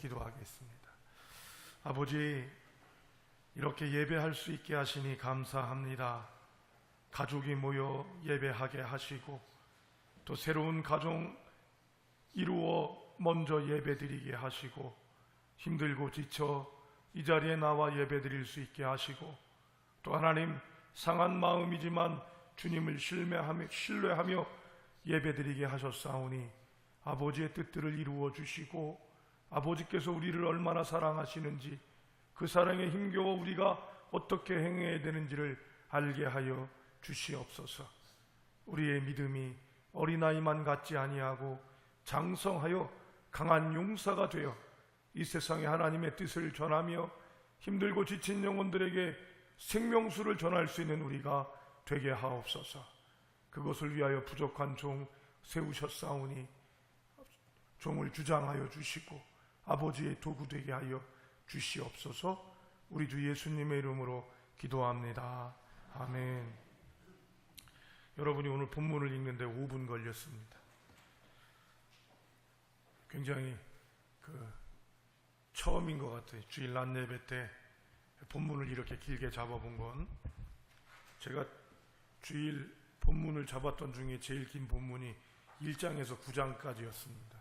기도하겠습니다. 아버지, 이렇게 예배할 수 있게 하시니 감사합니다. 가족이 모여 예배하게 하시고 또 새로운 가정 이루어 먼저 예배드리게 하시고 힘들고 지쳐 이 자리에 나와 예배드릴 수 있게 하시고 또 하나님, 상한 마음이지만 주님을 신뢰하며 예배드리게 하셨사오니 아버지의 뜻들을 이루어 주시고 아버지께서 우리를 얼마나 사랑하시는지 그 사랑에 힘겨워 우리가 어떻게 행해야 되는지를 알게 하여 주시옵소서. 우리의 믿음이 어린아이만 같지 아니하고 장성하여 강한 용사가 되어 이 세상에 하나님의 뜻을 전하며 힘들고 지친 영혼들에게 생명수를 전할 수 있는 우리가 되게 하옵소서. 그것을 위하여 부족한 종 세우셨사오니 종을 주장하여 주시고 아버지의 도구 되게 하여 주시옵소서. 우리 주 예수님의 이름으로 기도합니다. 아멘. 여러분이 오늘 본문을 읽는데 5분 걸렸습니다. 굉장히 처음인 것 같아요. 주일 낮 예배 때 본문을 이렇게 길게 잡아본 건, 제가 주일 본문을 잡았던 중에 제일 긴 본문이 1장에서 9장까지였습니다.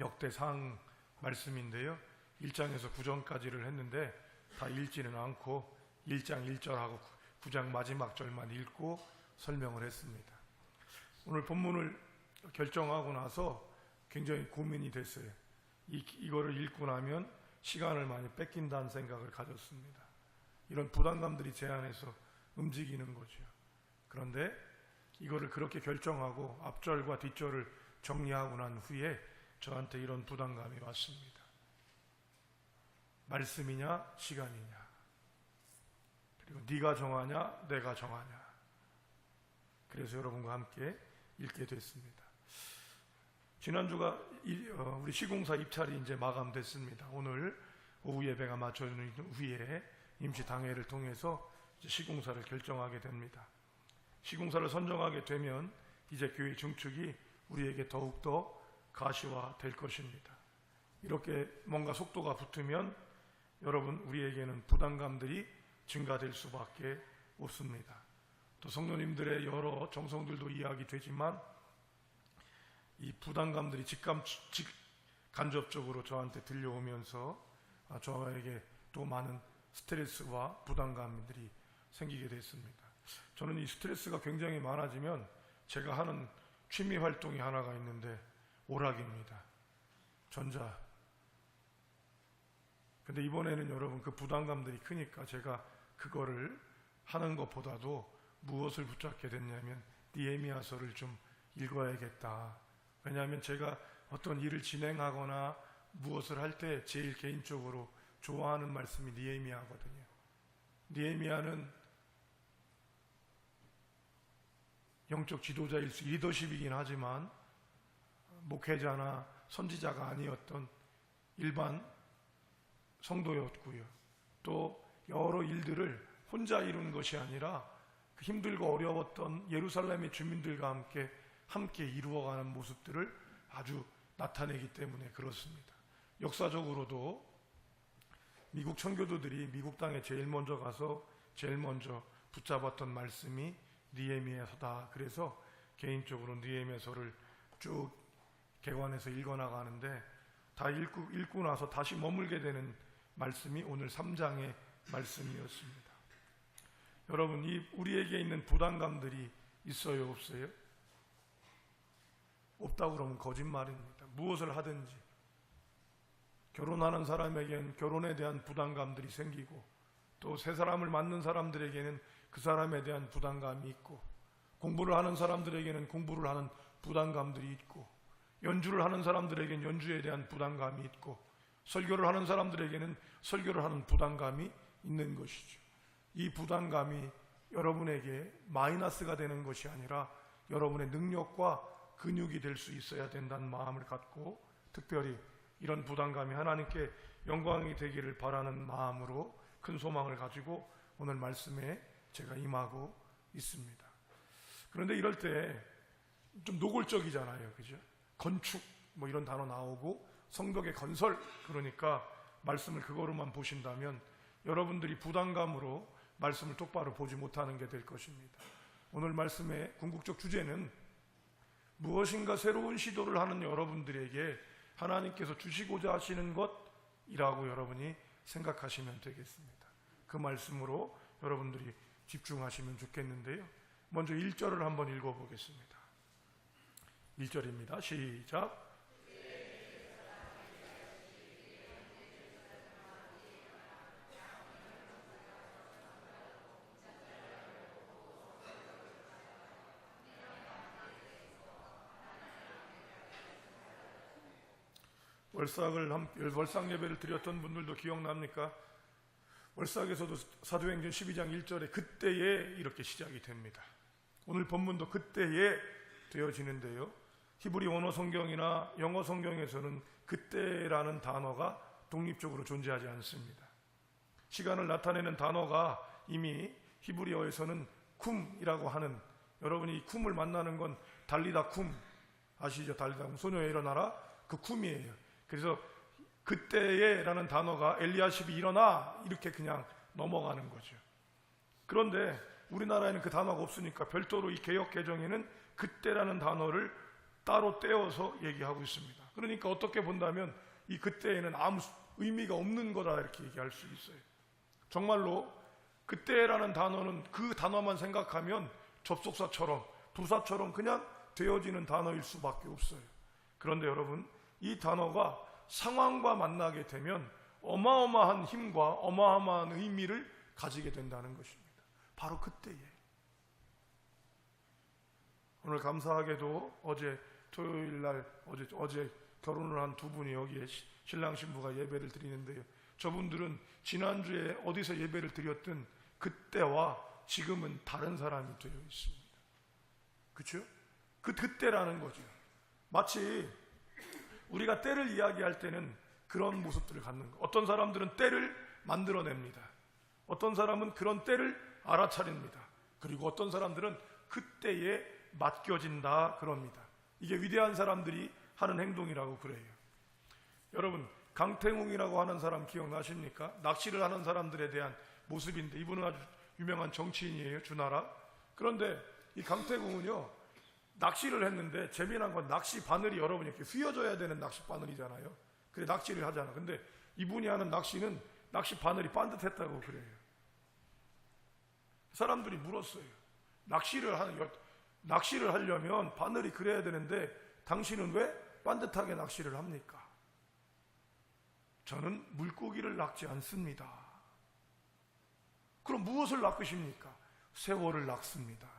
역대상 말씀인데요, 1장에서 9장까지를 했는데 다 읽지는 않고 1장 1절하고 9장 마지막 절만 읽고 설명을 했습니다. 오늘 본문을 결정하고 나서 굉장히 고민이 됐어요. 이거를 읽고 나면 시간을 많이 뺏긴다는 생각을 가졌습니다. 이런 부담감들이 제 안에서 움직이는 거죠. 그런데 이거를 그렇게 결정하고 앞절과 뒷절을 정리하고 난 후에 저한테 이런 부담감이 왔습니다. 말씀이냐 시간이냐, 그리고 네가 정하냐 내가 정하냐. 그래서 여러분과 함께 읽게 됐습니다. 지난주가 우리 시공사 입찰이 이제 마감됐습니다. 오늘 오후 예배가 마쳐지는 후에 임시 당회를 통해서 이제 시공사를 결정하게 됩니다. 시공사를 선정하게 되면 이제 교회 증축이 우리에게 더욱더 가시화 될 것입니다. 이렇게 뭔가 속도가 붙으면 여러분, 우리에게는 부담감들이 증가될 수밖에 없습니다. 또 성도님들의 여러 정성들도 이야기되지만 이 부담감들이 간접적으로 저한테 들려오면서 저에게 또 많은 스트레스와 부담감들이 생기게 됐습니다. 저는 이 스트레스가 굉장히 많아지면 제가 하는 취미 활동이 하나가 있는데 오락입니다. 전자. 근데 이번에는 여러분, 그 부담감들이 크니까 제가 그거를 하는 것보다도 무엇을 붙잡게 됐냐면 느헤미야서를 좀 읽어야겠다. 왜냐하면 제가 어떤 일을 진행하거나 무엇을 할 때 제일 개인적으로 좋아하는 말씀이 느헤미야거든요. 느헤미야는 영적 지도자일 수, 리더십이긴 하지만 목회자나 선지자가 아니었던 일반 성도였고요. 또 여러 일들을 혼자 이룬 것이 아니라 그 힘들고 어려웠던 예루살렘의 주민들과 함께 이루어가는 모습들을 아주 나타내기 때문에 그렇습니다. 역사적으로도 미국 청교도들이 미국 땅에 제일 먼저 가서 제일 먼저 붙잡았던 말씀이 느헤미야서다. 그래서 개인적으로 느헤미야서를 쭉 개관해서 읽어나가는데 다 읽고 나서 다시 머물게 되는 말씀이 오늘 3장의 말씀이었습니다. 여러분, 우리에게 있는 부담감들이 있어요, 없어요? 없다고 그러면 거짓말입니다. 무엇을 하든지 결혼하는 사람에게는 결혼에 대한 부담감들이 생기고, 또 새 사람을 만난 사람들에게는 그 사람에 대한 부담감이 있고, 공부를 하는 사람들에게는 공부를 하는 부담감들이 있고, 연주를 하는 사람들에게는 연주에 대한 부담감이 있고, 설교를 하는 사람들에게는 설교를 하는 부담감이 있는 것이죠. 이 부담감이 여러분에게 마이너스가 되는 것이 아니라 여러분의 능력과 근육이 될 수 있어야 된다는 마음을 갖고, 특별히 이런 부담감이 하나님께 영광이 되기를 바라는 마음으로 큰 소망을 가지고 오늘 말씀에 제가 임하고 있습니다. 그런데 이럴 때 좀 노골적이잖아요, 그죠? 건축 이런 단어 나오고 성벽의 건설, 그러니까 말씀을 그거로만 보신다면 여러분들이 부담감으로 말씀을 똑바로 보지 못하는 게 될 것입니다. 오늘 말씀의 궁극적 주제는 무엇인가 새로운 시도를 하는 여러분들에게 하나님께서 주시고자 하시는 것이라고 여러분이 생각하시면 되겠습니다. 그 말씀으로 여러분들이 집중하시면 좋겠는데요. 먼저 1절을 한번 읽어보겠습니다. 1절입니다. 시작. 월삭 예배를 드렸던 분들도 기억납니까? 월삭에서도 사도행전 12장 1절에 그때에 이렇게 시작이 됩니다. 오늘 본문도 그때에 되어지는데요. 히브리 원어 성경이나 영어 성경에서는 그때라는 단어가 독립적으로 존재하지 않습니다. 시간을 나타내는 단어가 이미 히브리어에서는 쿰이라고 하는, 여러분이 이 쿰을 만나는 건 달리다 쿰 아시죠? 달리다 쿰, 소녀야 일어나라, 그 쿰이에요. 그래서 그때에라는 단어가 엘리야십이 일어나 이렇게 그냥 넘어가는 거죠. 그런데 우리나라에는 그 단어가 없으니까 별도로 이 개역 개정에는 그때라는 단어를 따로 떼어서 얘기하고 있습니다. 그러니까 어떻게 본다면 이 그때에는 아무 의미가 없는 거다 이렇게 얘기할 수 있어요. 정말로 그때라는 단어는 그 단어만 생각하면 접속사처럼 부사처럼 그냥 되어지는 단어일 수밖에 없어요. 그런데 여러분, 이 단어가 상황과 만나게 되면 어마어마한 힘과 어마어마한 의미를 가지게 된다는 것입니다. 바로 그때에. 오늘 감사하게도 어제 토요일날 어제 결혼을 한 두 분이 여기에 신랑 신부가 예배를 드리는데요. 저분들은 지난주에 어디서 예배를 드렸든 그때와 지금은 다른 사람이 되어 있습니다. 그렇죠? 그때라는 거죠. 마치 우리가 때를 이야기할 때는 그런 모습들을 갖는 거. 어떤 사람들은 때를 만들어냅니다. 어떤 사람은 그런 때를 알아차립니다. 그리고 어떤 사람들은 그때에 맡겨진다 그럽니다. 이게 위대한 사람들이 하는 행동이라고 그래요. 여러분, 강태웅이라고 하는 사람 기억나십니까? 낚시를 하는 사람들에 대한 모습인데, 이분은 아주 유명한 정치인이에요. 주나라. 그런데 이 강태웅은요, 낚시를 했는데 재미난 건 낚시 바늘이 여러분이 이렇게 휘어져야 되는 낚시 바늘이잖아요. 그래 낚시를 하잖아. 근데 이분이 하는 낚시는 낚시 바늘이 반듯했다고 그래요. 사람들이 물었어요. 낚시를 하려면 바늘이 그래야 되는데 당신은 왜 반듯하게 낚시를 합니까? 저는 물고기를 낚지 않습니다. 그럼 무엇을 낚으십니까? 세월을 낚습니다.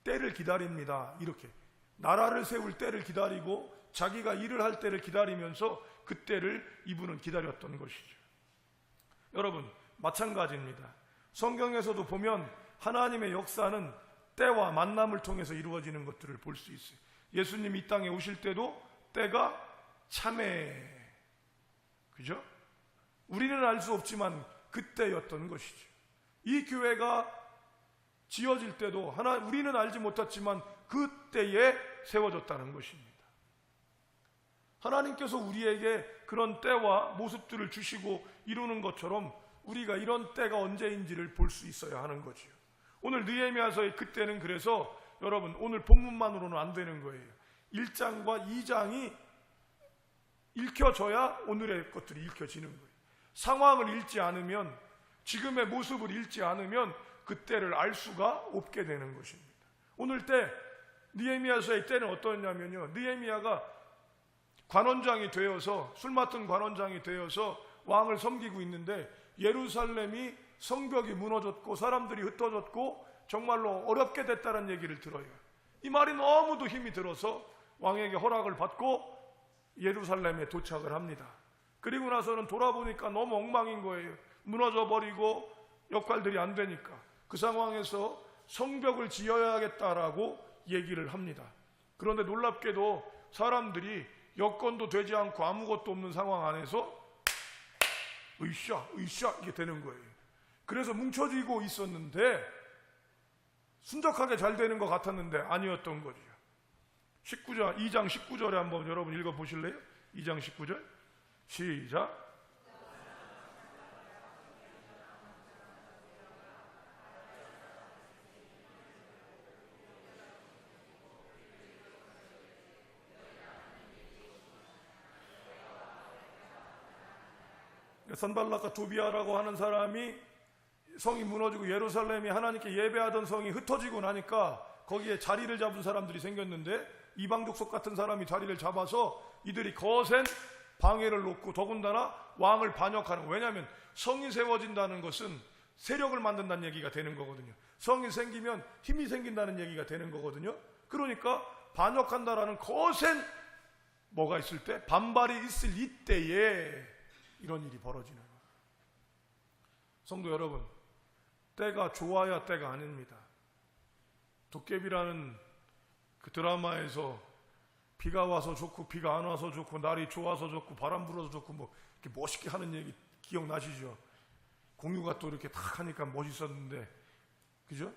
때를 기다립니다. 이렇게 나라를 세울 때를 기다리고 자기가 일을 할 때를 기다리면서 그 때를 이분은 기다렸던 것이죠. 여러분, 마찬가지입니다. 성경에서도 보면 하나님의 역사는 때와 만남을 통해서 이루어지는 것들을 볼 수 있어요. 예수님이 이 땅에 오실 때도 때가 참에, 그죠? 우리는 알 수 없지만 그때였던 것이죠. 이 교회가 지어질 때도 우리는 알지 못했지만 그때에 세워졌다는 것입니다. 하나님께서 우리에게 그런 때와 모습들을 주시고 이루는 것처럼 우리가 이런 때가 언제인지를 볼 수 있어야 하는 거죠. 오늘 느헤미야서의 그때는 그래서 여러분, 오늘 본문만으로는 안 되는 거예요. 1장과 2장이 읽혀져야 오늘의 것들이 읽혀지는 거예요. 상황을 읽지 않으면, 지금의 모습을 읽지 않으면 그때를 알 수가 없게 되는 것입니다. 오늘 때, 느헤미야서의 때는 어떠냐면요, 느헤미야가 관원장이 되어서, 술 맡은 관원장이 되어서 왕을 섬기고 있는데 예루살렘이 성벽이 무너졌고 사람들이 흩어졌고 정말로 어렵게 됐다는 얘기를 들어요. 이 말이 너무도 힘이 들어서 왕에게 허락을 받고 예루살렘에 도착을 합니다. 그리고 나서는 돌아보니까 너무 엉망인 거예요. 무너져 버리고 역할들이 안 되니까. 그 상황에서 성벽을 지어야겠다라고 얘기를 합니다. 그런데 놀랍게도 사람들이 여건도 되지 않고 아무것도 없는 상황 안에서 으쌰 이게 되는 거예요. 그래서 뭉쳐지고 있었는데 순적하게 잘 되는 것 같았는데 아니었던 거죠. 2장 19절에 한번 여러분 읽어보실래요? 2장 19절 시작. 산발락과 도비아라고 하는 사람이 성이 무너지고 예루살렘이 하나님께 예배하던 성이 흩어지고 나니까 거기에 자리를 잡은 사람들이 생겼는데 이방 족속 같은 사람이 자리를 잡아서 이들이 거센 방해를 놓고 더군다나 왕을 반역하는, 왜냐하면 성이 세워진다는 것은 세력을 만든다는 얘기가 되는 거거든요. 성이 생기면 힘이 생긴다는 얘기가 되는 거거든요. 그러니까 반역한다라는 거센 뭐가 있을 때, 반발이 있을 이때에 이런 일이 벌어지는 거예요. 성도 여러분, 때가 좋아야 때가 아닙니다. 도깨비라는 그 드라마에서 비가 와서 좋고 비가 안 와서 좋고 날이 좋아서 좋고 바람 불어서 좋고 뭐 이렇게 멋있게 하는 얘기 기억나시죠? 공유가 또 이렇게 탁 하니까 멋있었는데, 그죠?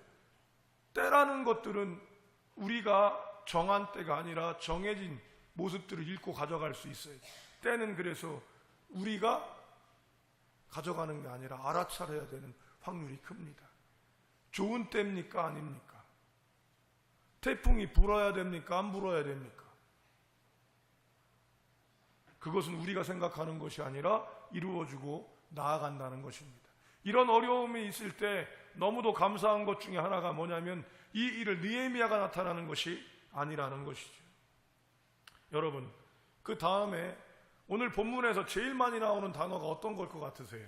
때라는 것들은 우리가 정한 때가 아니라 정해진 모습들을 읽고 가져갈 수 있어요. 때는 그래서 우리가 가져가는 게 아니라 알아차려야 되는 확률이 큽니다. 좋은 때입니까? 아닙니까? 태풍이 불어야 됩니까? 안 불어야 됩니까? 그것은 우리가 생각하는 것이 아니라 이루어지고 나아간다는 것입니다. 이런 어려움이 있을 때 너무도 감사한 것 중에 하나가 뭐냐면 이 일을 느헤미야가 나타나는 것이 아니라는 것이죠. 여러분, 그 다음에 오늘 본문에서 제일 많이 나오는 단어가 어떤 걸 것 같으세요?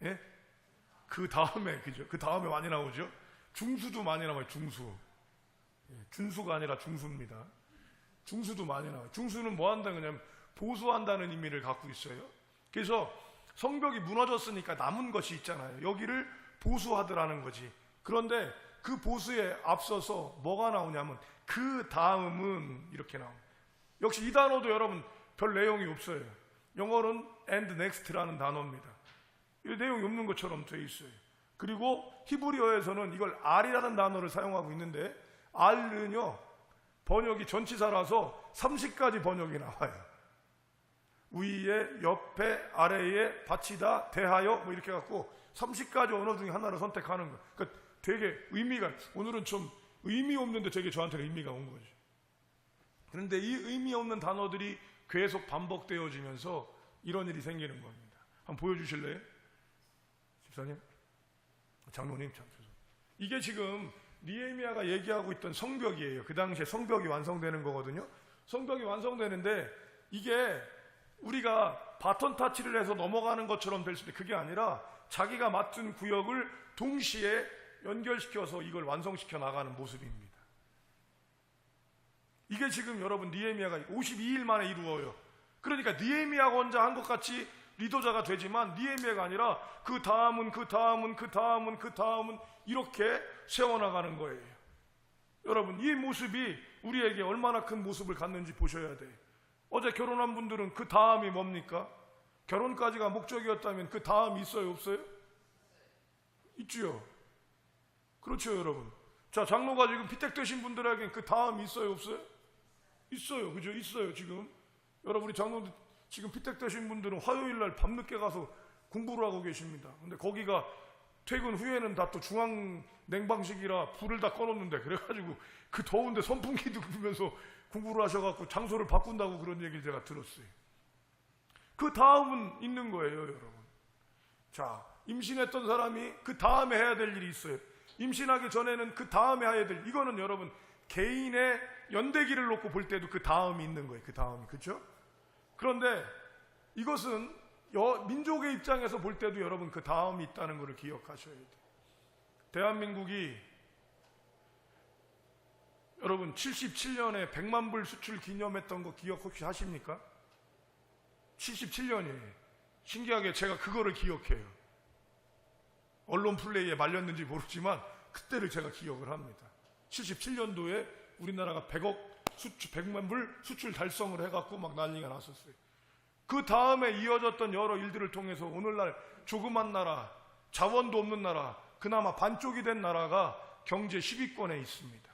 예? 그 다음에, 그죠? 그 다음에 많이 나오죠? 중수도 많이 나와요, 중수. 예, 준수가 아니라 중수입니다. 중수도 많이 나와요. 중수는 뭐 한다는 거냐면 보수한다는 의미를 갖고 있어요. 그래서 성벽이 무너졌으니까 남은 것이 있잖아요. 여기를 보수하더라는 거지. 그런데 그 보수에 앞서서 뭐가 나오냐면 그 다음은 이렇게 나옵니다. 역시 이 단어도 여러분 별 내용이 없어요. 영어로는 and next라는 단어입니다. 이 내용이 없는 것처럼 되어 있어요. 그리고 히브리어에서는 이걸 R이라는 단어를 사용하고 있는데 R는요 번역이 전치사라서 30가지 번역이 나와요. 위에, 옆에, 아래에, 받치다, 대하여 뭐 이렇게 갖고 30가지 언어 중에 하나를 선택하는 거예요. 그러니까 되게 의미가, 오늘은 좀 의미 없는데 되게 저한테는 의미가 온 거죠. 그런데 이 의미 없는 단어들이 계속 반복되어지면서 이런 일이 생기는 겁니다. 한번 보여주실래요? 집사님? 장로님? 참 죄송합니다. 이게 지금 느헤미야가 얘기하고 있던 성벽이에요. 그 당시에 성벽이 완성되는 거거든요. 성벽이 완성되는데 이게 우리가 바톤 타치를 해서 넘어가는 것처럼 될 수도, 그게 아니라 자기가 맡은 구역을 동시에 연결시켜서 이걸 완성시켜 나가는 모습입니다. 이게 지금 여러분 느헤미야가 52일 만에 이루어요. 그러니까 느헤미야가 혼자 한 것 같이 리더자가 되지만 느헤미야가 아니라 그 다음은 그 다음은 그 다음은 그 다음은 이렇게 세워나가는 거예요. 여러분, 이 모습이 우리에게 얼마나 큰 모습을 갖는지 보셔야 돼요. 어제 결혼한 분들은 그 다음이 뭡니까? 결혼까지가 목적이었다면 그 다음이 있어요, 없어요? 있지요. 그렇죠, 여러분. 자, 장로가 지금 피택 되신 분들에겐 그 다음이 있어요, 없어요? 있어요, 그죠? 있어요. 지금 여러분, 우리 장로들 지금 피택 되신 분들은 화요일날 밤늦게 가서 공부를 하고 계십니다. 근데 거기가 퇴근 후에는 다 또 중앙 냉방식이라 불을 다 꺼놓는데, 그래가지고 그 더운데 선풍기도 불면서 공부를 하셔갖고 장소를 바꾼다고 그런 얘기를 제가 들었어요. 그 다음은 있는 거예요, 여러분. 자, 임신했던 사람이 그 다음에 해야 될 일이 있어요. 임신하기 전에는 그 다음에 해야 될, 이거는 여러분 개인의 연대기를 놓고 볼 때도 그 다음이 있는 거예요. 그 다음이, 그렇죠? 그런데 이것은 민족의 입장에서 볼 때도 여러분 그 다음이 있다는 것을 기억하셔야 돼요. 대한민국이 여러분 77년에 100만 불 수출 기념했던 거 기억 혹시 하십니까? 77년이에요. 신기하게 제가 그거를 기억해요. 언론 플레이에 말렸는지 모르지만 그때를 제가 기억을 합니다. 77년도에 우리나라가 100만 불 수출 달성을 해갖고 막 난리가 났었어요. 그 다음에 이어졌던 여러 일들을 통해서 오늘날 조그만 나라, 자원도 없는 나라, 그나마 반쪽이 된 나라가 경제 10위권에 있습니다.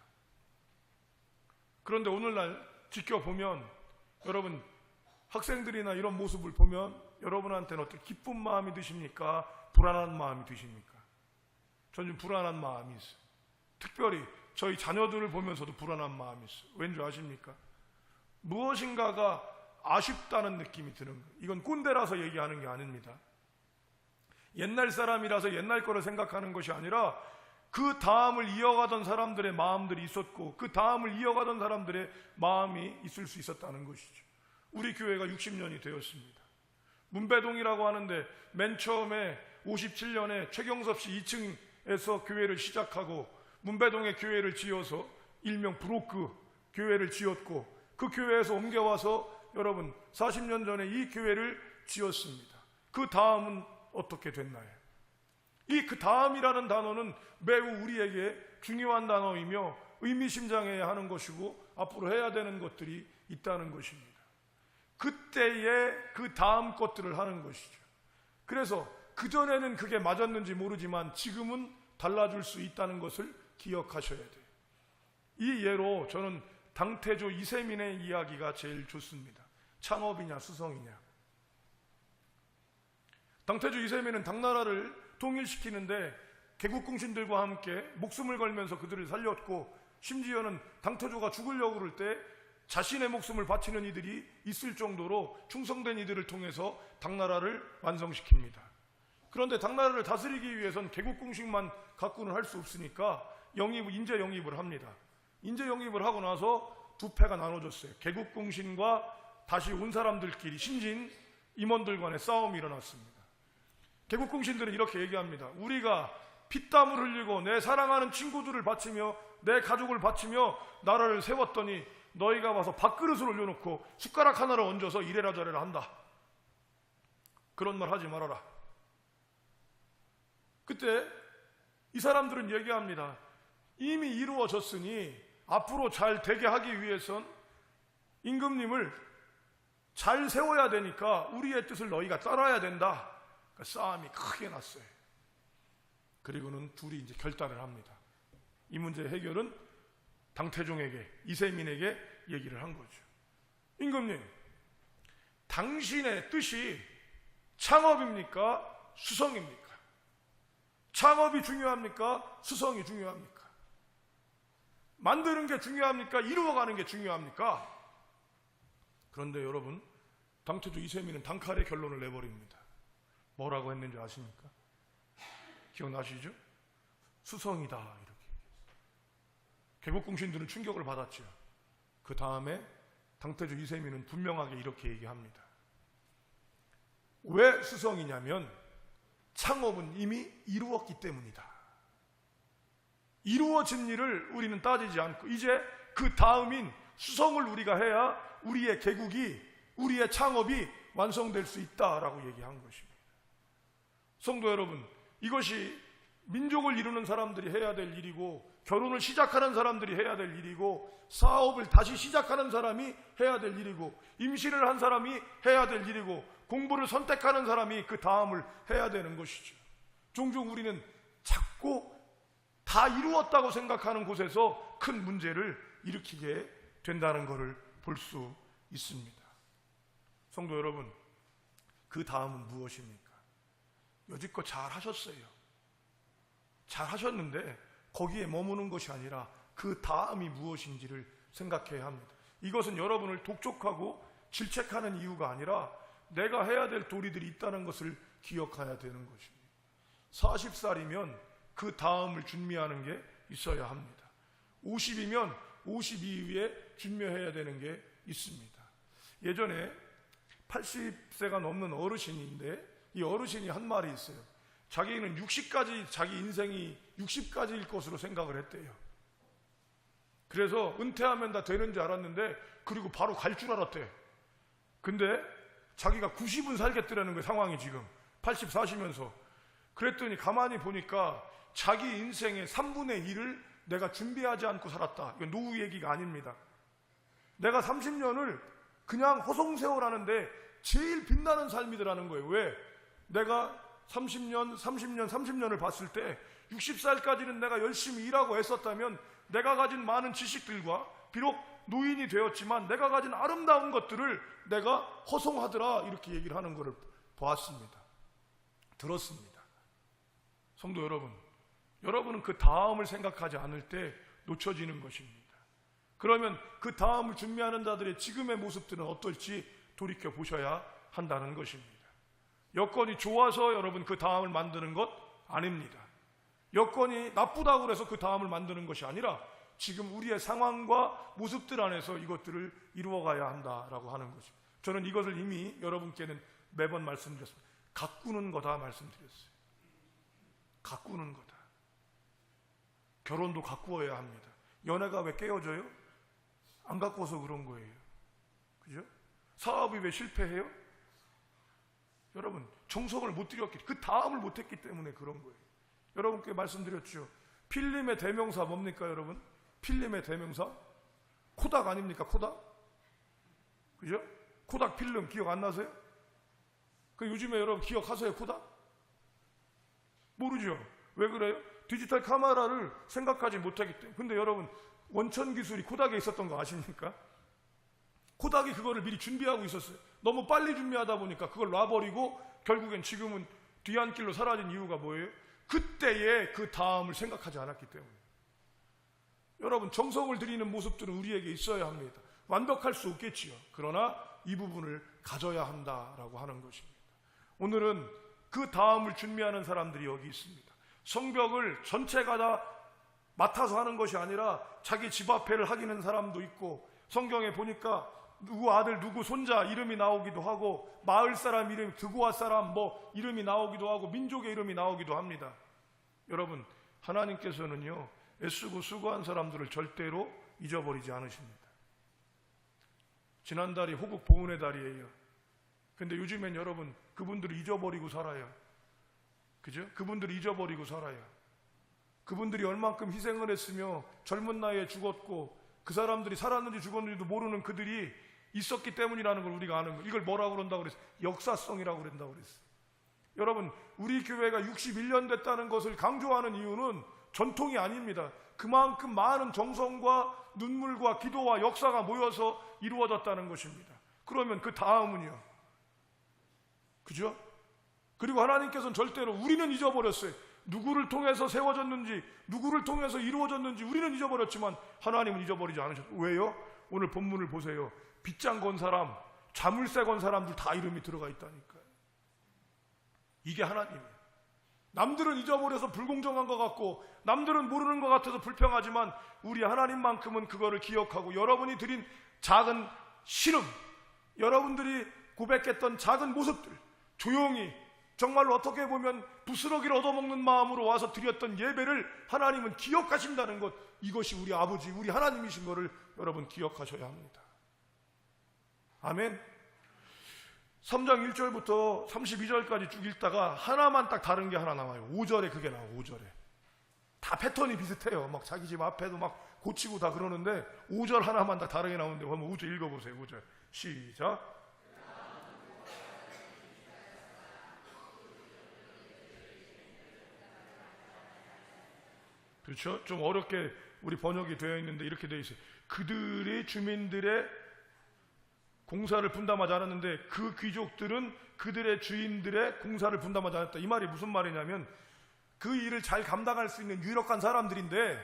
그런데 오늘날 지켜보면 여러분 학생들이나 이런 모습을 보면 여러분한테는 어떻게 기쁜 마음이 드십니까? 불안한 마음이 드십니까? 저는 좀 불안한 마음이 있어요. 특별히 저희 자녀들을 보면서도 불안한 마음이 있어요. 왠지 아십니까? 무엇인가가 아쉽다는 느낌이 드는 거예요. 이건 꼰대라서 얘기하는 게 아닙니다. 옛날 사람이라서 옛날 거를 생각하는 것이 아니라 그 다음을 이어가던 사람들의 마음들이 있었고 그 다음을 이어가던 사람들의 마음이 있을 수 있었다는 것이죠. 우리 교회가 60년이 되었습니다. 문배동이라고 하는데 맨 처음에 57년에 최경섭 씨 2층에서 교회를 시작하고 문배동에 교회를 지어서 일명 브로크 교회를 지었고 그 교회에서 옮겨와서 여러분 40년 전에 이 교회를 지었습니다. 그 다음은 어떻게 됐나요? 이 그 다음이라는 단어는 매우 우리에게 중요한 단어이며 의미심장해야 하는 것이고 앞으로 해야 되는 것들이 있다는 것입니다. 그때의 그 다음 것들을 하는 것이죠. 그래서 그전에는 그게 맞았는지 모르지만 지금은 달라질 수 있다는 것을 기억하셔야 돼요. 이 예로 저는 당태조 이세민의 이야기가 제일 좋습니다. 창업이냐 수성이냐. 당태조 이세민은 당나라를 통일시키는데 개국공신들과 함께 목숨을 걸면서 그들을 살렸고 심지어는 당태조가 죽으려고 그럴 때 자신의 목숨을 바치는 이들이 있을 정도로 충성된 이들을 통해서 당나라를 완성시킵니다. 그런데 당나라를 다스리기 위해선 개국공식만 갖고는 할 수 없으니까 인재 영입을 합니다. 인재 영입을 하고 나서 두 패가 나눠졌어요. 개국공신과 다시 온 사람들끼리 신진 임원들 간의 싸움이 일어났습니다. 개국공신들은 이렇게 얘기합니다. 우리가 피땀을 흘리고 내 사랑하는 친구들을 바치며 내 가족을 바치며 나라를 세웠더니 너희가 와서 밥그릇을 올려놓고 숟가락 하나를 얹어서 이래라 저래라 한다. 그런 말 하지 말아라. 그때 이 사람들은 얘기합니다. 이미 이루어졌으니 앞으로 잘 되게 하기 위해선 임금님을 잘 세워야 되니까 우리의 뜻을 너희가 따라야 된다. 그러니까 싸움이 크게 났어요. 그리고는 둘이 이제 결단을 합니다. 이 문제의 해결은 당태종에게, 이세민에게 얘기를 한 거죠. 임금님, 당신의 뜻이 창업입니까? 수성입니까? 창업이 중요합니까? 수성이 중요합니까? 만드는 게 중요합니까? 이루어가는 게 중요합니까? 그런데 여러분, 당태조 이세민은 단칼에 결론을 내버립니다. 뭐라고 했는지 아십니까? 기억나시죠? 수성이다 이렇게 얘기했어요. 개국공신들은 충격을 받았죠. 그 다음에 당태조 이세민은 분명하게 이렇게 얘기합니다. 왜 수성이냐면 창업은 이미 이루었기 때문이다. 이루어진 일을 우리는 따지지 않고 이제 그 다음인 수성을 우리가 해야 우리의 개국이, 우리의 창업이 완성될 수 있다라고 얘기한 것입니다. 성도 여러분, 이것이 민족을 이루는 사람들이 해야 될 일이고 결혼을 시작하는 사람들이 해야 될 일이고 사업을 다시 시작하는 사람이 해야 될 일이고 임신을 한 사람이 해야 될 일이고 공부를 선택하는 사람이 그 다음을 해야 되는 것이죠. 종종 우리는 자꾸 다 이루었다고 생각하는 곳에서 큰 문제를 일으키게 된다는 것을 볼 수 있습니다. 성도 여러분, 그 다음은 무엇입니까? 여지껏 잘 하셨어요. 잘 하셨는데 거기에 머무는 것이 아니라 그 다음이 무엇인지를 생각해야 합니다. 이것은 여러분을 독촉하고 질책하는 이유가 아니라 내가 해야 될 도리들이 있다는 것을 기억해야 되는 것입니다. 40살이면 그 다음을 준비하는 게 있어야 합니다. 50이면 50 이후에 준비해야 되는 게 있습니다. 예전에 80세가 넘는 어르신인데 이 어르신이 한 말이 있어요. 자기는 60까지 자기 인생이 60까지일 것으로 생각을 했대요. 그래서 은퇴하면 다 되는 줄 알았는데 그리고 바로 갈 줄 알았대. 근데 자기가 90은 살겠더라는 거예요. 상황이 지금 80 사시면서. 그랬더니 가만히 보니까 자기 인생의 3분의 1을 내가 준비하지 않고 살았다. 이건 노후 얘기가 아닙니다. 내가 30년을 그냥 허송세월하는데 제일 빛나는 삶이더라는 거예요. 왜? 내가 30년을 봤을 때 60살까지는 내가 열심히 일하고 애썼다면 내가 가진 많은 지식들과 비록 노인이 되었지만 내가 가진 아름다운 것들을 내가 허송하더라 이렇게 얘기를 하는 것을 보았습니다. 들었습니다. 성도 여러분, 여러분은 그 다음을 생각하지 않을 때 놓쳐지는 것입니다. 그러면 그 다음을 준비하는 자들의 지금의 모습들은 어떨지 돌이켜 보셔야 한다는 것입니다. 여건이 좋아서 여러분 그 다음을 만드는 것 아닙니다. 여건이 나쁘다고 해서 그 다음을 만드는 것이 아니라 지금 우리의 상황과 모습들 안에서 이것들을 이루어가야 한다라고 하는 것입니다. 저는 이것을 이미 여러분께는 매번 말씀드렸습니다. 가꾸는 거다 말씀드렸어요. 가꾸는 거다. 결혼도 가꾸어야 합니다. 연애가 왜 깨어져요? 안 가꾸어서 그런 거예요. 그죠? 사업이 왜 실패해요? 여러분, 정성을 못 들였기, 그 다음을 못 했기 때문에 그런 거예요. 여러분께 말씀드렸죠. 필름의 대명사 뭡니까, 여러분? 필름의 대명사? 코닥 아닙니까, 코닥? 그죠? 코닥 필름 기억 안 나세요? 그 요즘에 여러분 기억하세요, 코닥? 모르죠? 왜 그래요? 디지털 카메라를 생각하지 못하기 때문에. 근데 여러분, 원천 기술이 코닥에 있었던 거 아십니까? 코닥이 그거를 미리 준비하고 있었어요. 너무 빨리 준비하다 보니까 그걸 놔버리고 결국엔 지금은 뒤안길로 사라진 이유가 뭐예요? 그때의 그 다음을 생각하지 않았기 때문에. 여러분, 정성을 들이는 모습들은 우리에게 있어야 합니다. 완벽할 수 없겠지요. 그러나 이 부분을 가져야 한다라고 하는 것입니다. 오늘은 그 다음을 준비하는 사람들이 여기 있습니다. 성벽을 전체가 다 맡아서 하는 것이 아니라 자기 집 앞에를 하기는 사람도 있고, 성경에 보니까 누구 아들 누구 손자 이름이 나오기도 하고, 마을 사람 이름, 드고아 사람 뭐 이름이 나오기도 하고, 민족의 이름이 나오기도 합니다. 여러분, 하나님께서는요, 애쓰고 수고한 사람들을 절대로 잊어버리지 않으십니다. 지난달이 호국 보훈의 달이에요. 근데 요즘엔 여러분, 그분들을 잊어버리고 살아요. 그죠? 그분들을 잊어버리고 살아요. 그분들이 얼만큼 희생을 했으며 젊은 나이에 죽었고, 그 사람들이 살았는지 죽었는지도 모르는 그들이 있었기 때문이라는 걸 우리가 아는 거예요. 이걸 뭐라고 그런다고 그랬어요? 역사성이라고 그런다고 그랬어요. 여러분, 우리 교회가 61년 됐다는 것을 강조하는 이유는 전통이 아닙니다. 그만큼 많은 정성과 눈물과 기도와 역사가 모여서 이루어졌다는 것입니다. 그러면 그 다음은요? 그죠? 그리고 하나님께서는 절대로, 우리는 잊어버렸어요. 누구를 통해서 세워졌는지, 누구를 통해서 이루어졌는지 우리는 잊어버렸지만 하나님은 잊어버리지 않으셨어요. 왜요? 오늘 본문을 보세요. 빗장 건 사람, 자물쇠 건 사람들 다 이름이 들어가 있다니까요. 이게 하나님이에요. 남들은 잊어버려서 불공정한 것 같고, 남들은 모르는 것 같아서 불평하지만 우리 하나님만큼은 그거를 기억하고, 여러분이 드린 작은 신음, 여러분들이 고백했던 작은 모습들, 조용히 정말로 어떻게 보면 부스러기를 얻어먹는 마음으로 와서 드렸던 예배를 하나님은 기억하신다는 것, 이것이 우리 아버지, 우리 하나님이신 것을 여러분 기억하셔야 합니다. 아멘. 3장 1절부터 32절까지 쭉 읽다가 하나만 딱 다른 게 하나 나와요. 5절에 그게 나와요. 5절에 다 패턴이 비슷해요. 막 자기 집 앞에도 막 고치고 다 그러는데 5절 하나만 딱 다르게 나오는데 한번 5절 읽어보세요. 5절 시작. 그렇죠? 좀 어렵게 우리 번역이 되어 있는데 이렇게 되어 있어요. 그들의 주민들의 공사를 분담하지 않았는데 그 귀족들은 그들의 주인들의 공사를 분담하지 않았다. 이 말이 무슨 말이냐면, 그 일을 잘 감당할 수 있는 유력한 사람들인데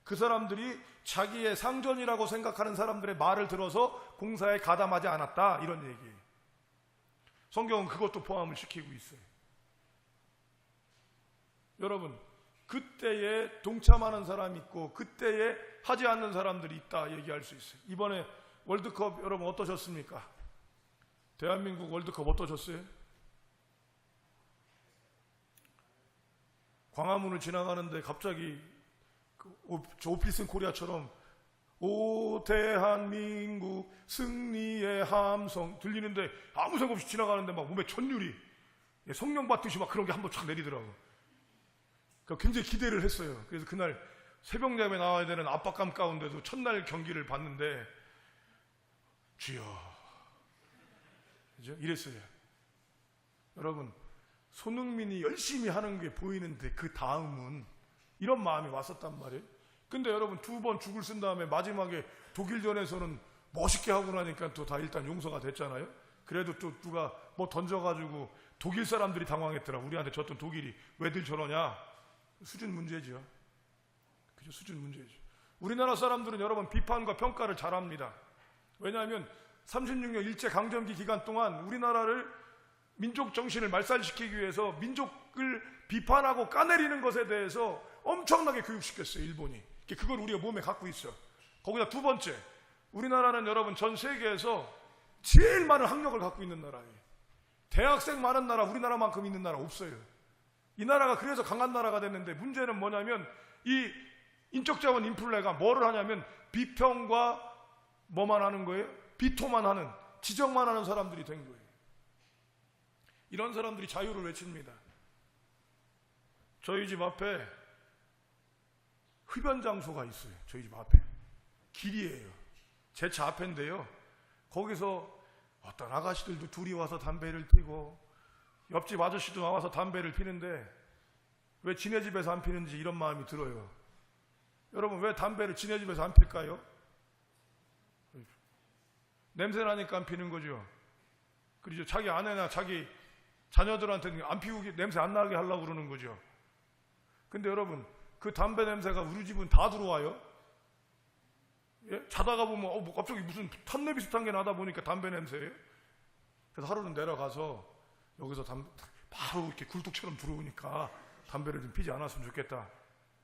그 사람들이 자기의 상전이라고 생각하는 사람들의 말을 들어서 공사에 가담하지 않았다, 이런 얘기예요. 성경은 그것도 포함을 시키고 있어요. 여러분, 그때에 동참하는 사람이 있고 그때에 하지 않는 사람들이 있다 얘기할 수 있어요. 이번에 월드컵 여러분 어떠셨습니까? 대한민국 월드컵 어떠셨어요? 광화문을 지나가는데 갑자기 오피스 코리아처럼 오 대한민국 승리의 함성 들리는데 아무 생각 없이 지나가는데 막 몸에 천율이 성령 받듯이 막 그런 게 한번 쫙 내리더라고. 굉장히 기대를 했어요. 그래서 그날 새벽 예배 나와야 되는 압박감 가운데도 첫날 경기를 봤는데 주여, 그죠? 이랬어요. 여러분, 손흥민이 열심히 하는 게 보이는데 그 다음은 이런 마음이 왔었단 말이에요. 근데 여러분 2번 죽을 쓴 다음에 마지막에 독일전에서는 멋있게 하고 나니까 또 다 일단 용서가 됐잖아요. 그래도 또 누가 뭐 던져가지고 독일 사람들이 당황했더라. 우리한테 졌던 독일이 왜들 저러냐. 수준 문제죠. 그죠? 수준 문제죠. 우리나라 사람들은 여러분 비판과 평가를 잘합니다. 왜냐하면 36년 일제강점기 기간 동안 우리나라를 민족 정신을 말살시키기 위해서 민족을 비판하고 까내리는 것에 대해서 엄청나게 교육시켰어요. 일본이. 그걸 우리가 몸에 갖고 있어. 거기다 2번째, 우리나라는 여러분 전 세계에서 제일 많은 학력을 갖고 있는 나라예요. 대학생 많은 나라 우리나라만큼 있는 나라 없어요. 이 나라가 그래서 강한 나라가 됐는데, 문제는 뭐냐면 이 인적자원 인플레가 뭐를 하냐면 비평과 뭐만 하는 거예요? 비토만 하는, 지적만 하는 사람들이 된 거예요. 이런 사람들이 자유를 외칩니다. 저희 집 앞에 흡연 장소가 있어요. 저희 집 앞에 길이에요. 제 차 앞인데요. 거기서 어떤 아가씨들도 둘이 와서 담배를 피고 옆집 아저씨도 나와서 담배를 피는데 왜 지네 집에서 안 피는지 이런 마음이 들어요. 여러분, 왜 담배를 지네 집에서 안 필까요? 냄새 나니까 안 피는 거죠. 그렇죠. 자기 아내나 자기 자녀들한테는 안 피우게, 냄새 안 나게 하려고 그러는 거죠. 근데 여러분, 그 담배 냄새가 우리 집은 다 들어와요. 예? 자다가 보면 뭐 갑자기 무슨 탄내 비슷한 게 나다 보니까 담배 냄새예요. 그래서 하루는 내려가서 여기서 바로 이렇게 굴뚝처럼 들어오니까 담배를 좀 피지 않았으면 좋겠다.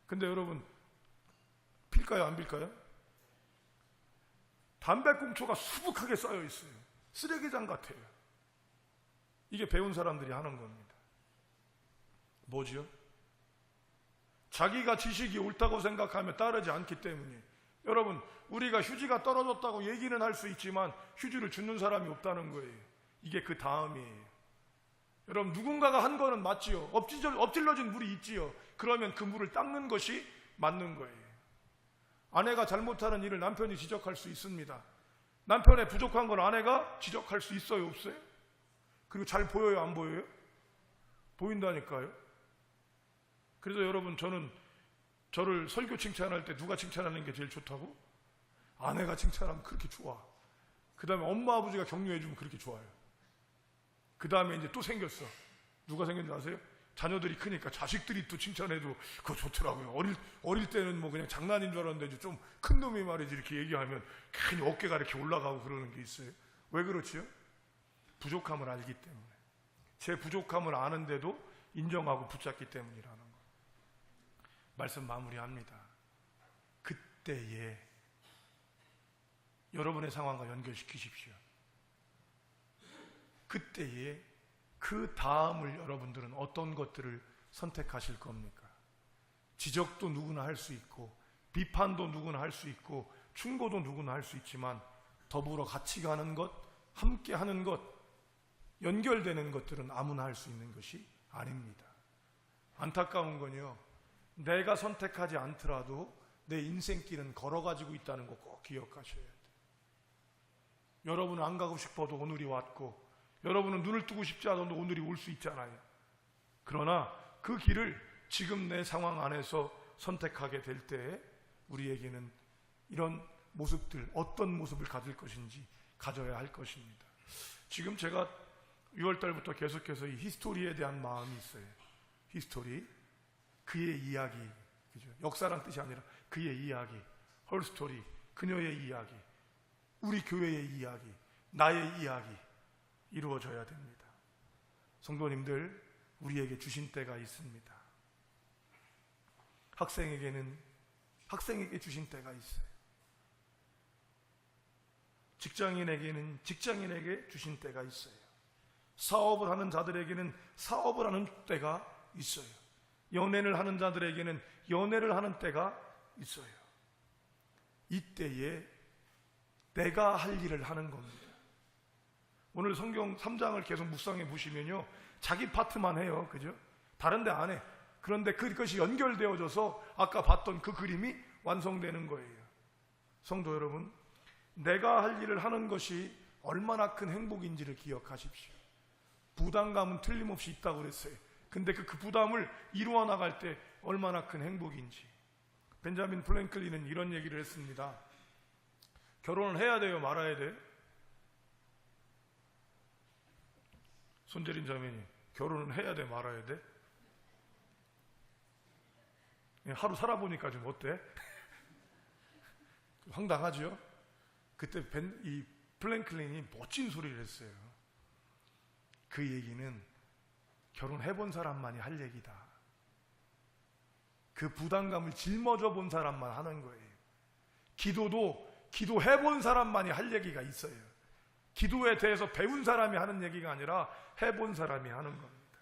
근데 여러분, 필까요 안 필까요? 담배꽁초가 수북하게 쌓여 있어요. 쓰레기장 같아요. 이게 배운 사람들이 하는 겁니다. 뭐지요? 자기가 지식이 옳다고 생각하며 따르지 않기 때문에. 여러분, 우리가 휴지가 떨어졌다고 얘기는 할 수 있지만 휴지를 주는 사람이 없다는 거예요. 이게 그 다음이에요. 여러분, 누군가가 한 거는 맞지요. 엎질러진 물이 있지요. 그러면 그 물을 닦는 것이 맞는 거예요. 아내가 잘못하는 일을 남편이 지적할 수 있습니다. 남편의 부족한 걸 아내가 지적할 수 있어요, 없어요? 그리고 잘 보여요, 안 보여요? 보인다니까요. 그래서 여러분, 저는 저를 설교 칭찬할 때 누가 칭찬하는 게 제일 좋다고? 아내가 칭찬하면 그렇게 좋아. 그 다음에 엄마 아버지가 격려해 주면 그렇게 좋아요. 그 다음에 이제 또 생겼어. 누가 생겼는지 아세요? 자녀들이 크니까 자식들이 또 칭찬해도 그거 좋더라고요. 어릴 때는 뭐 그냥 장난인 줄 알았는데 좀 큰 놈이 말이지 이렇게 얘기하면 괜히 어깨가 이렇게 올라가고 그러는 게 있어요. 왜 그렇지요? 부족함을 알기 때문에. 제 부족함을 아는데도 인정하고 붙잡기 때문이라는 거. 말씀 마무리합니다. 그때에 여러분의 상황과 연결시키십시오. 그때에 그 다음을 여러분들은 어떤 것들을 선택하실 겁니까? 지적도 누구나 할 수 있고, 비판도 누구나 할 수 있고, 충고도 누구나 할 수 있지만 더불어 같이 가는 것, 함께 하는 것, 연결되는 것들은 아무나 할 수 있는 것이 아닙니다. 안타까운 건요, 내가 선택하지 않더라도 내 인생길은 걸어가지고 있다는 거 꼭 기억하셔야 돼요. 여러분은 안 가고 싶어도 오늘이 왔고, 여러분은 눈을 뜨고 싶지 않아도 오늘이 올 수 있잖아요. 그러나 그 길을 지금 내 상황 안에서 선택하게 될 때 우리에게는 이런 모습들, 어떤 모습을 가질 것인지 가져야 할 것입니다. 지금 제가 6월달부터 계속해서 이 히스토리에 대한 마음이 있어요. 히스토리, 그의 이야기, 그죠? 역사란 뜻이 아니라 그의 이야기, 헐스토리, 그녀의 이야기, 우리 교회의 이야기, 나의 이야기 이루어져야 됩니다. 성도님들, 우리에게 주신 때가 있습니다. 학생에게 주신 때가 있어요. 직장인에게는 직장인에게 주신 때가 있어요. 사업을 하는 자들에게는 사업을 하는 때가 있어요. 연애를 하는 자들에게는 연애를 하는 때가 있어요. 이때에 내가 할 일을 하는 겁니다. 오늘 성경 3장을 계속 묵상해 보시면요, 자기 파트만 해요. 그죠? 다른 데 안 해. 그런데 그것이 연결되어져서 아까 봤던 그 그림이 완성되는 거예요. 성도 여러분, 내가 할 일을 하는 것이 얼마나 큰 행복인지를 기억하십시오. 부담감은 틀림없이 있다고 그랬어요. 근데 그 부담을 이루어 나갈 때 얼마나 큰 행복인지. 벤자민 프랭클린은 이런 얘기를 했습니다. 결혼을 해야 돼요, 말아야 돼? 손재린 자매님, 결혼은 해야 돼, 말아야 돼? 하루 살아보니까 좀 어때? 황당하죠? 그때 이 플랭클린이 멋진 소리를 했어요. 그 얘기는 결혼해본 사람만이 할 얘기다. 그 부담감을 짊어져 본 사람만 하는 거예요. 기도도 기도해본 사람만이 할 얘기가 있어요. 기도에 대해서 배운 사람이 하는 얘기가 아니라 해본 사람이 하는 겁니다.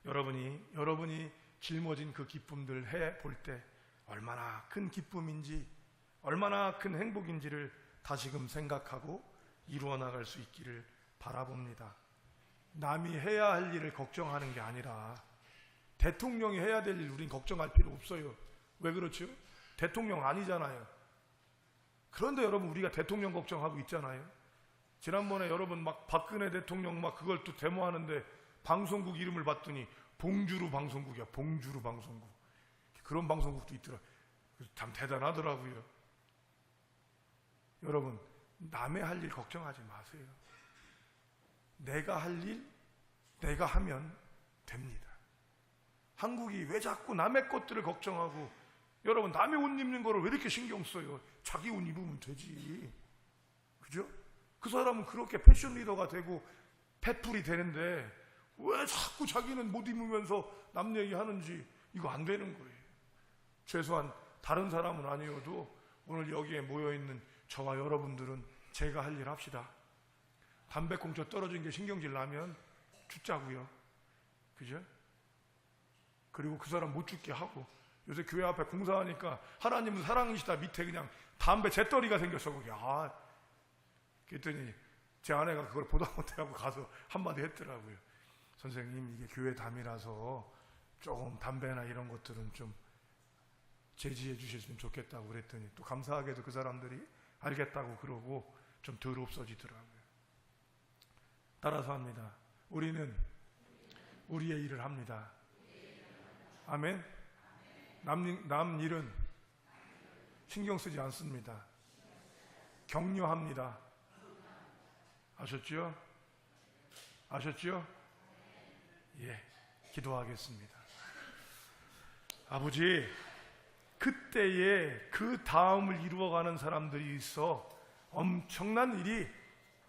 여러분이 짊어진 그 기쁨들 해볼 때 얼마나 큰 기쁨인지, 얼마나 큰 행복인지를 다시금 생각하고 이루어 나갈 수 있기를 바라봅니다. 남이 해야 할 일을 걱정하는 게 아니라 대통령이 해야 될 일 우린 걱정할 필요 없어요. 왜 그렇죠? 대통령 아니잖아요. 그런데 여러분, 우리가 대통령 걱정하고 있잖아요. 지난번에 여러분 막 박근혜 대통령 막 그걸 또 데모하는데 방송국 이름을 봤더니 봉주루 방송국이야. 봉주루 방송국. 그런 방송국도 있더라. 참 대단하더라고요. 여러분, 남의 할 일 걱정하지 마세요. 내가 할 일 내가 하면 됩니다. 한국이 왜 자꾸 남의 것들을 걱정하고, 여러분, 남의 옷 입는 거를 왜 이렇게 신경 써요? 자기 옷 입으면 되지. 그죠? 그 사람은 그렇게 패션 리더가 되고 패플이 되는데 왜 자꾸 자기는 못 입으면서 남 얘기하는지, 이거 안 되는 거예요. 최소한 다른 사람은 아니어도 오늘 여기에 모여있는 저와 여러분들은 제가 할 일 합시다. 담배꽁초 떨어진 게 신경질 나면 죽자고요. 그죠? 그리고 그 사람 못 죽게 하고, 요새 교회 앞에 공사하니까 하나님은 사랑이시다 밑에 그냥 담배 재떨이가 생겼어. 거기. 그랬더니 제 아내가 그걸 보다 못하고 가서 한마디 했더라고요. 선생님, 이게 교회 담이라서 조금 담배나 이런 것들은 좀 제지해 주셨으면 좋겠다고 그랬더니 또 감사하게도 그 사람들이 알겠다고 그러고 좀 덜 없어지더라고요. 따라서 합니다. 우리는 우리의 일을 합니다. 아멘. 남 일은 신경 쓰지 않습니다. 격려합니다. 아셨죠? 아셨죠? 예, 기도하겠습니다. 아버지, 그때에 그 다음을 이루어가는 사람들이 있어 엄청난 일이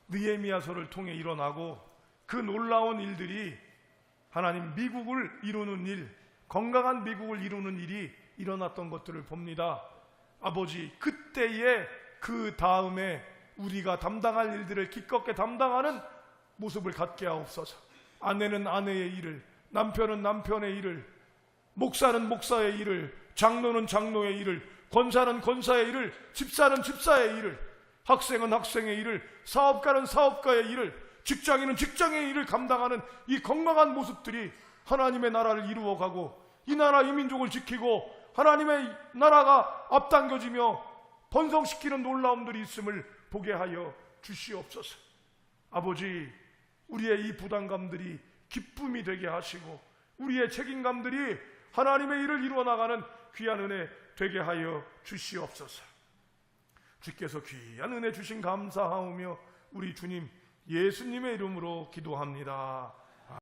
느헤미야서를 통해 일어나고, 그 놀라운 일들이 하나님 미국을 이루는 일, 건강한 미국을 이루는 일이 일어났던 것들을 봅니다. 아버지, 그때에 그 다음에 우리가 담당할 일들을 기꺼이 담당하는 모습을 갖게 하옵소서. 아내는 아내의 일을, 남편은 남편의 일을, 목사는 목사의 일을, 장로는 장로의 일을, 권사는 권사의 일을, 집사는 집사의 일을, 학생은 학생의 일을, 사업가는 사업가의 일을, 직장인은 직장의 일을 감당하는 이 건강한 모습들이 하나님의 나라를 이루어가고 이 나라 이 민족을 지키고 하나님의 나라가 앞당겨지며 번성시키는 놀라움들이 있음을 보게 하여 주시옵소서. 아버지, 우리의 이 부담감들이 기쁨이 되게 하시고 우리의 책임감들이 하나님의 일을 이루어나가는 귀한 은혜 되게 하여 주시옵소서. 주께서 귀한 은혜 주신 감사하오며 우리 주님 예수님의 이름으로 기도합니다.